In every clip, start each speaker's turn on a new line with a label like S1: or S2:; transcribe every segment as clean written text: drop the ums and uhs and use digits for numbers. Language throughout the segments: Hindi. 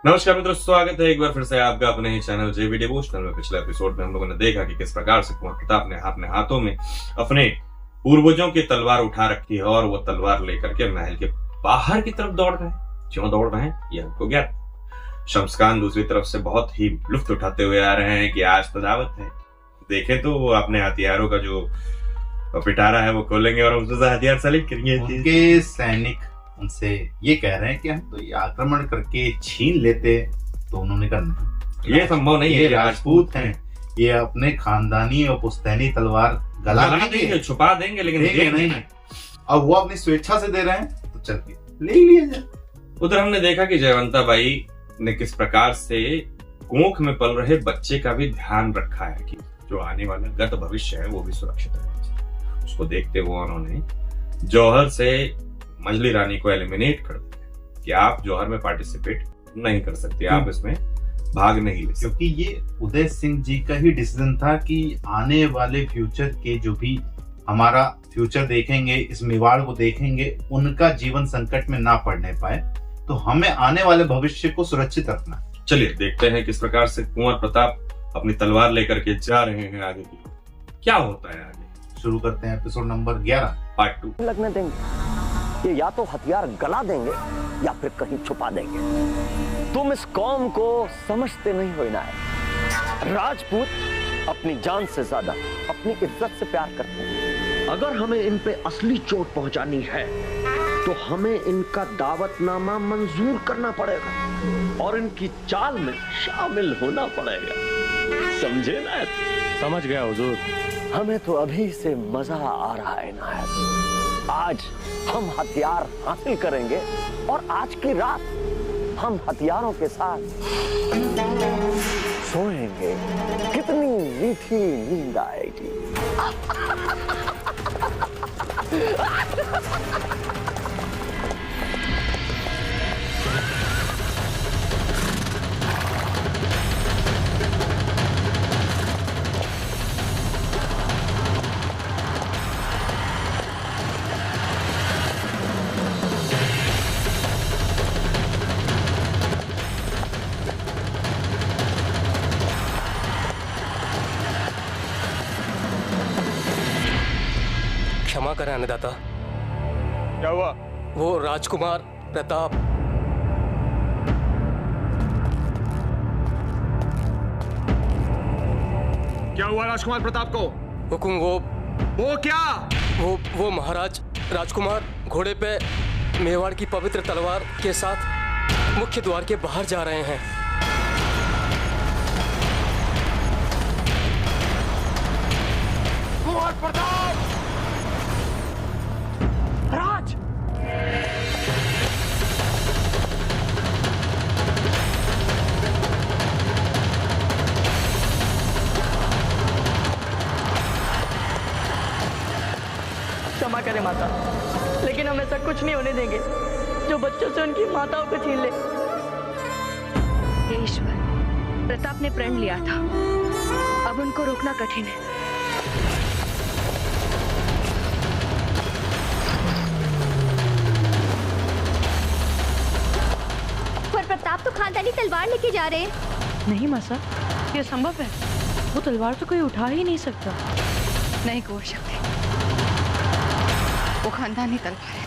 S1: नमस्कार मित्रों, स्वागत है एक बार फिर से आपका अपने ही चैनल जेवी डिवोशनल में। पिछले एपिसोड में हम लोगों ने देखा कि किस प्रकार से कुंवर प्रताप ने अपने हाथों में अपने पूर्वजों की तलवार उठा रखी है और वो तलवार लेकर के महल के बाहर की तरफ दौड़ रहे हैं। क्यों दौड़ रहे हैं ये हमको ज्ञात। शम्सकान दूसरी तरफ से बहुत ही लुत्फ उठाते हुए आ रहे हैं कि आज तो दावत है। देखें तो वो अपने हथियारों का जो पिटारा है वो खोलेंगे और उनसे हथियार सेलेक्ट करेंगे।
S2: उनके सैनिक उनसे ये कह रहे हैं कि हम तो ये आक्रमण करके छीन लेते, तो उन्होंने कहा
S1: ये संभव नहीं है।
S2: ये राजपूत हैं, ये अपने खानदानी और पुश्तैनी तलवार गला देंगे,
S1: छुपा देंगे, लेकिन
S2: देंगे नहीं। अब वो अपनी स्वेच्छा से दे रहे हैं तो चल के ले लिया जाए।
S1: उधर हमने देखा कि जयवंता बाई ने किस प्रकार से कोख में पल रहे बच्चे का भी ध्यान रखा है कि जो आने वाला गत भविष्य है वो भी सुरक्षित रहे। उसको देखते हुए उन्होंने जौहर से मजली रानी को एलिमिनेट कर दिया कि आप जौहर में पार्टिसिपेट नहीं कर सकते, आप इसमें भाग नहीं ले सकते।
S2: क्योंकि ये उदय सिंह जी का ही डिसीजन था कि आने वाले फ्यूचर के जो भी हमारा फ्यूचर देखेंगे, इस मेवाड़ को देखेंगे, उनका जीवन संकट में ना पड़ने पाए, तो हमें आने वाले भविष्य को सुरक्षित रखना है।
S1: चलिए देखते हैं किस प्रकार से कुंवर प्रताप अपनी तलवार लेकर के जा रहे हैं आगे की। क्या होता है आगे,
S2: शुरू करते हैं एपिसोड नंबर 11
S1: पार्ट 2।
S3: लगने देंगे, ये या तो हथियार गला देंगे या फिर कहीं छुपा देंगे। तुम इस कौम को समझते नहीं हो ना है। राजपूत अपनी जान से ज्यादा अपनी इज्जत से प्यार करते हैं। अगर हमें इन पे असली चोट पहुंचानी है तो हमें इनका दावतनामा मंजूर करना पड़ेगा और इनकी चाल में शामिल होना पड़ेगा। समझे ना?
S4: समझ गया हुजूर।
S3: हमें तो अभी से मजा आ रहा है इनायत। आज हम हथियार हासिल करेंगे और आज की रात हम हथियारों के साथ सोएंगे। कितनी मीठी नींद आएगी।
S4: क्षमा करें अन्नदाता।
S5: क्या हुआ?
S4: वो राजकुमार प्रताप।
S5: क्या हुआ राजकुमार प्रताप को?
S4: हुकुम
S5: वो क्या?
S4: वो महाराज राजकुमार घोड़े पे मेवाड़ की पवित्र तलवार के साथ मुख्य द्वार के बाहर जा रहे हैं।
S5: कुंवर प्रताप!
S3: राज!
S6: क्षमा करें माता, लेकिन हम ऐसा कुछ नहीं होने देंगे जो बच्चों से उनकी माताओं को छीन ले।
S7: हे ईश्वर, प्रताप ने प्रण लिया था, अब उनको रोकना कठिन है।
S8: पर प्रताप तो खानदानी तलवार लेके जा रहे हैं।
S7: नहीं मासा, ये संभव है? वो तलवार तो कोई उठा ही नहीं सकता।
S8: नहीं कुंवर शक्ति, वो खानदानी तलवार है।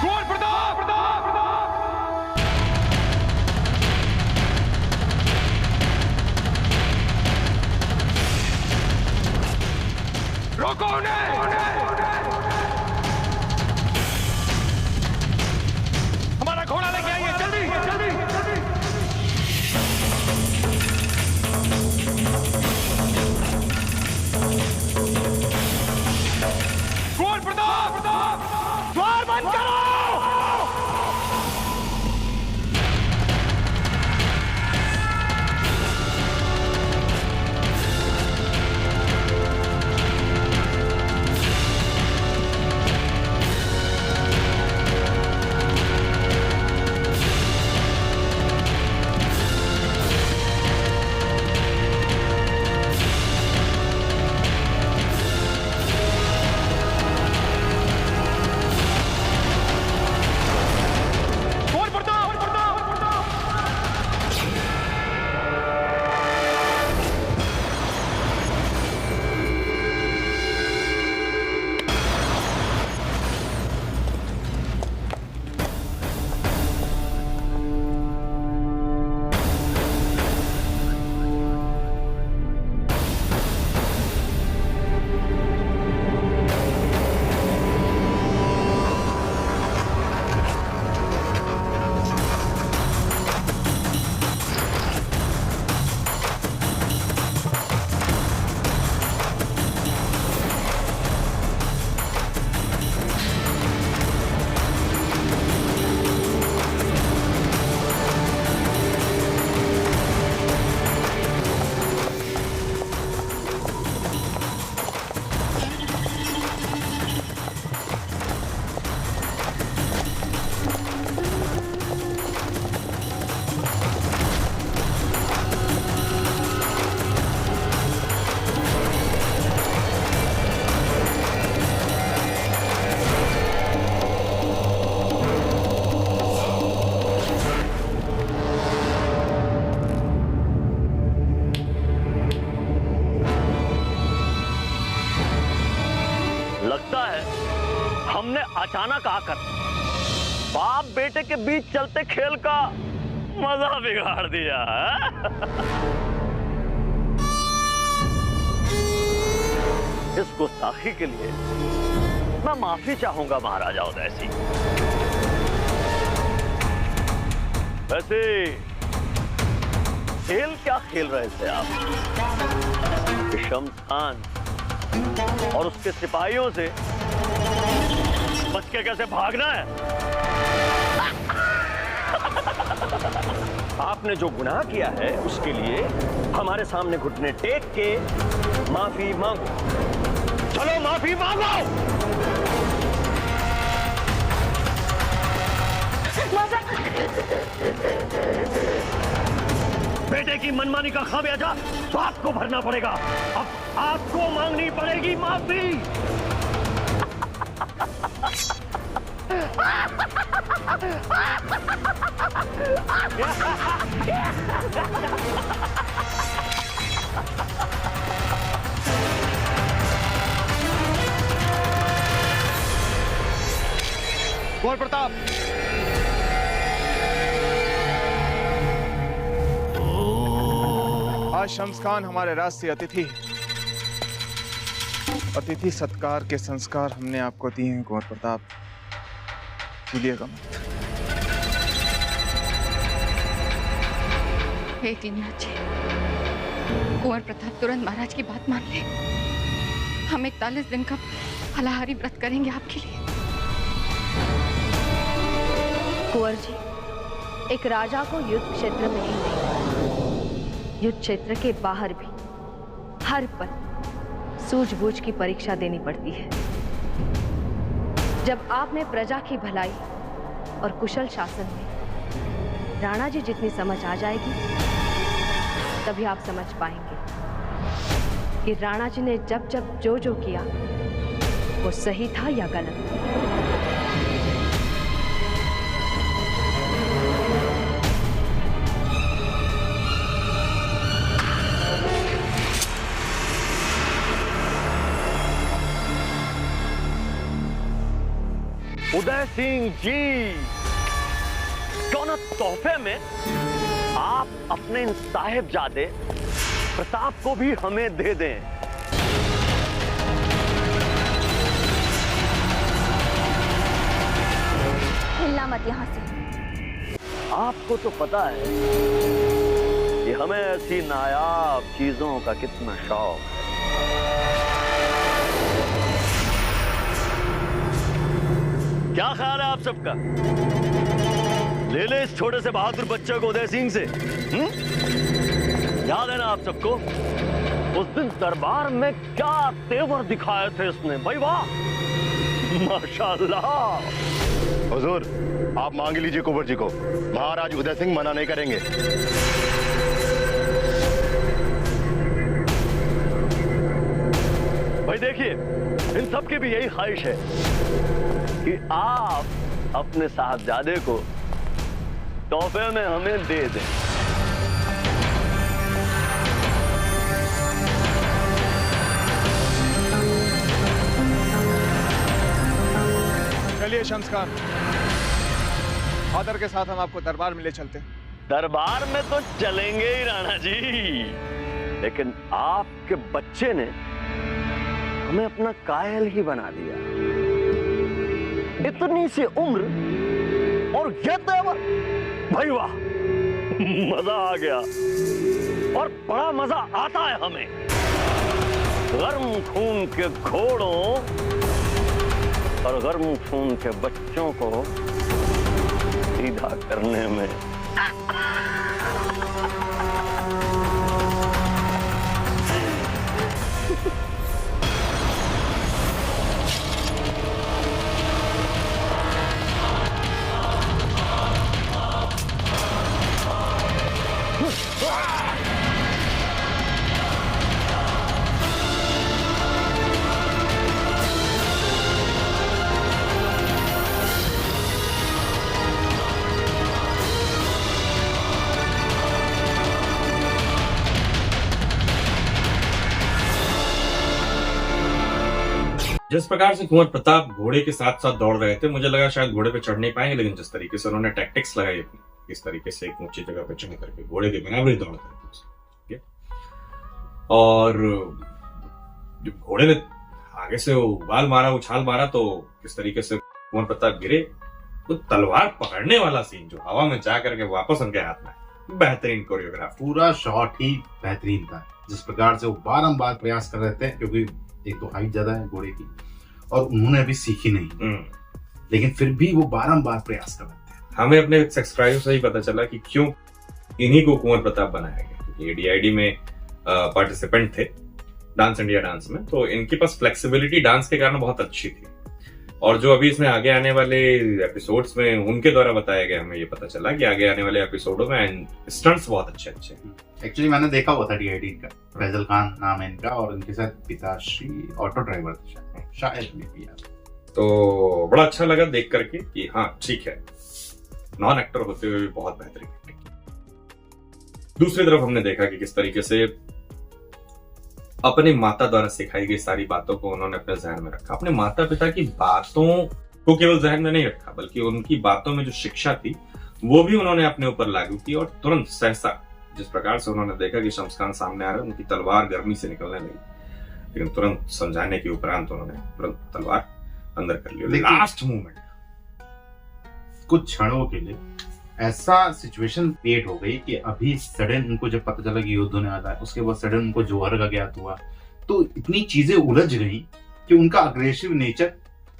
S5: कुंवर प्रताप! रोको उन्हें! हमारा घोड़ा लेके आइए, जल्दी जल्दी जल्दी! कुंवर प्रताप! द्वार बंद करो!
S3: अचानक आकर बाप बेटे के बीच चलते खेल का मजा बिगाड़ दिया है। इस गुस्ताखी के लिए मैं माफी चाहूंगा महाराजा उदय सिंह। वैसे खेल क्या खेल रहे थे आप? शम्स खान और उसके सिपाहियों से बच के कैसे भागना है? आपने जो गुनाह किया है उसके लिए हमारे सामने घुटने टेक के माफी मांगो। चलो माफी मांगो। बेटे की मनमानी का खामियाजा तो आपको भरना पड़ेगा। अब आपको मांगनी पड़ेगी माफी।
S9: कुंवर प्रताप, आज शम्स खान हमारे राज से अतिथि सत्कार के संस्कार हमने आपको दिए हैं कुंवर प्रताप, भूलिएगा मत।
S7: हे दीननाथ जी, कुंवर प्रताप तुरंत महाराज की बात मान ले। हम 41 दिन का फलाहारी व्रत करेंगे आपके लिए।
S8: कुंवर जी, एक राजा को युद्ध क्षेत्र में ही नहीं, युद्ध क्षेत्र के बाहर भी हर पल सूझबूझ की परीक्षा देनी पड़ती है। जब आप में प्रजा की भलाई और कुशल शासन में राणा जी जितनी समझ आ जाएगी, तभी आप समझ पाएंगे कि राणा जी ने जब जब जो जो किया वो सही था या गलत।
S3: उदय सिंह जी, क्यों न तोहफे में आप अपने इन साहिबजादे प्रताप को भी हमें दे दें।
S8: हिलना मत यहां से।
S3: आपको तो पता है कि हमें ऐसी नायाब चीजों का कितना शौक है। क्या ख्याल है आप सबका? ले ले इस छोटे से बहादुर बच्चे को उदय सिंह से। याद है ना आप सबको उस दिन दरबार में क्या तेवर दिखाए थे इसने? भाई वाह, माशाल्लाह।
S10: हुजूर, आप मांग लीजिए कुंवर जी को, महाराज उदय सिंह मना नहीं करेंगे।
S3: भाई देखिए, इन सब की भी यही ख्वाहिश है कि आप अपने साहबजादे को तोहफे में हमें दे दें।
S9: चलिए शम्स खान, आदर के साथ हम आपको दरबार में ले चलते।
S3: दरबार में तो चलेंगे ही राणा जी, लेकिन आपके बच्चे ने हमें अपना कायल ही बना दिया। इतनी सी उम्र और ये तेवर, भाई वाह, मजा आ गया। और बड़ा मजा आता है हमें गर्म खून के घोड़ों और गर्म खून के बच्चों को सीधा करने में।
S1: जिस प्रकार से कुंवर प्रताप घोड़े के साथ साथ दौड़ रहे थे, मुझे लगा शायद घोड़े पे चढ़ नहीं पाएंगे, लेकिन जिस तरीके से उन्होंने टैक्टिक्स लगाई अपनी, इस तरीके से एक ऊंची जगह पे चढ़ करके घोड़े के बराबरी दौड़ करके, और जब घोड़े ने आगे से उबाल मारा, उछाल मारा, तो किस तरीके से कुंवर प्रताप गिरे, तो तलवार पकड़ने वाला सीन जो हवा में जा करके वापस उनके हाथ में, बेहतरीन कोरियोग्राफ।
S2: पूरा शॉट ही बेहतरीन था। जिस प्रकार से वो बारंबार प्रयास कर रहे थे, क्योंकि एक तो हाइट ज्यादा है घोड़े की और उन्होंने अभी सीखी नहीं, लेकिन फिर भी वो बारंबार प्रयास कर रहे थे।
S1: हमें अपने सब्सक्राइबर से ही पता चला कि क्यों इन्हीं को कुंवर प्रताप बनाया गया, क्योंकि ये डीआईडी में पार्टिसिपेंट थे डांस इंडिया डांस में, तो इनके पास फ्लेक्सिबिलिटी डांस के कारण बहुत अच्छी थी। और जो अभी इसमें आगे आने वाले एपिसोड्स में उनके द्वारा बताया गया, हमें ये पता चला कि आगे आने वाले एपिसोडों में स्टंट्स बहुत अच्छे हैं।
S2: एक्चुअली मैंने देखा हुआ था डीआईडी का, फैजल खान नाम है इनका, और इनके साथ पिताश्री ऑटो ड्राइवर शायद में भी यार।
S1: तो बड़ा अच्छा लगा देख करके कि हाँ ठीक है, नॉन एक्टर होते हुए भी बहुत बेहतरीन एक्टिंग। दूसरी तरफ हमने देखा कि किस तरीके से अपनी माता द्वारा सिखाई गई सारी बातों को उन्होंने अपने जहन में रखा। अपने माता पिता की बातों को केवल जहन में नहीं रखा, बल्कि उनकी बातों में जो शिक्षा थी वो भी उन्होंने अपने ऊपर लागू की। और तुरंत सहसा जिस प्रकार से उन्होंने देखा कि शम्स खान सामने आ रहे, उनकी तलवार गर्मी से निकलने लगी, लेकिन तुरंत समझाने के उपरांत उन्होंने तुरंत तलवार अंदर कर ली। लास्ट मोमेंट
S2: कुछ क्षणों के लिए ऐसा सिचुएशन क्रिएट हो गई कि अभी सडन उनको जब पता चला कि युद्ध होने वाला है, उसके बाद सडन उनको जौहर का ज्ञात हुआ, तो इतनी चीजें उलझ गई कि उनका अग्रेसिव नेचर,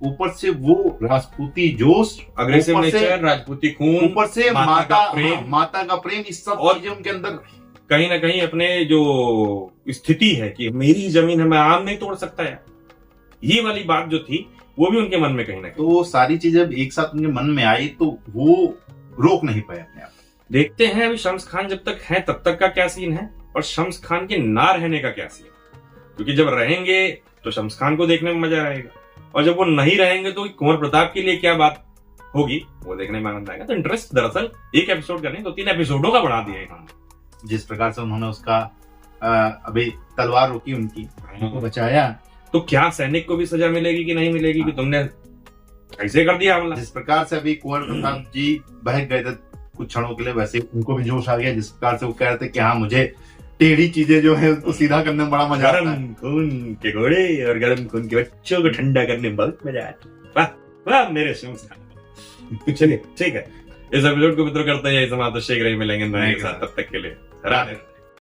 S2: ऊपर से वो राजपूती जोश,
S1: अग्रेसिव नेचर, राजपूती खून,
S2: ऊपर से माता का प्रेम, इस सब
S1: और
S2: चीजें उनके अंदर
S1: कहीं ना कहीं अपने जो स्थिति है कि मेरी जमीन है, मैं आम नहीं तोड़ सकता यार, ये वाली बात जो थी वो भी उनके मन में कहीं ना कहीं,
S2: तो वो सारी चीजें एक साथ उनके मन में आई, तो वो रोक नहीं पाए अपने आप।
S1: देखते हैं अभी शम्स खान जब तक है तब तक का क्या सीन है, और शम्स खान के ना रहने का क्या सीन, क्योंकि जब रहेंगे तो शम्स खान को देखने में मजा आएगा, और जब वो नहीं रहेंगे तो कुंवर प्रताप के लिए क्या बात होगी वो देखने में आनंद आएगा। तो इंटरेस्ट दरअसल एक एपिसोड का नहीं, 2-3 एपिसोडों का बढ़ा दिया इन्होंने।
S2: जिस प्रकार से उन्होंने उसका अभी तलवार रोकी, उनकी उनको बचाया,
S1: तो क्या सैनिक को भी सजा मिलेगी कि नहीं मिलेगी कि तुमने ऐसे कर दिया हमला।
S2: जिस प्रकार से अभी कुंवर प्रताप जी बहक गए थे कुछ क्षणों के लिए, वैसे उनको भी जोश आ गया। जिस प्रकार से वो कह रहे थे कि हाँ, मुझे टेढ़ी चीजें जो है उसको सीधा करने में बड़ा मजा आता है।
S1: गरम खून के घोड़े और गरम खून के बच्चों को ठंडा करने में बहुत मजा आता है। वाह वाह मेरे शम्स खान। चलिए ठीक है, इस एपिसोड को मित्रों करते हैं समाप्त। शीघ्र ही मिलेंगे नए के साथ, तब तक के लिए राधे।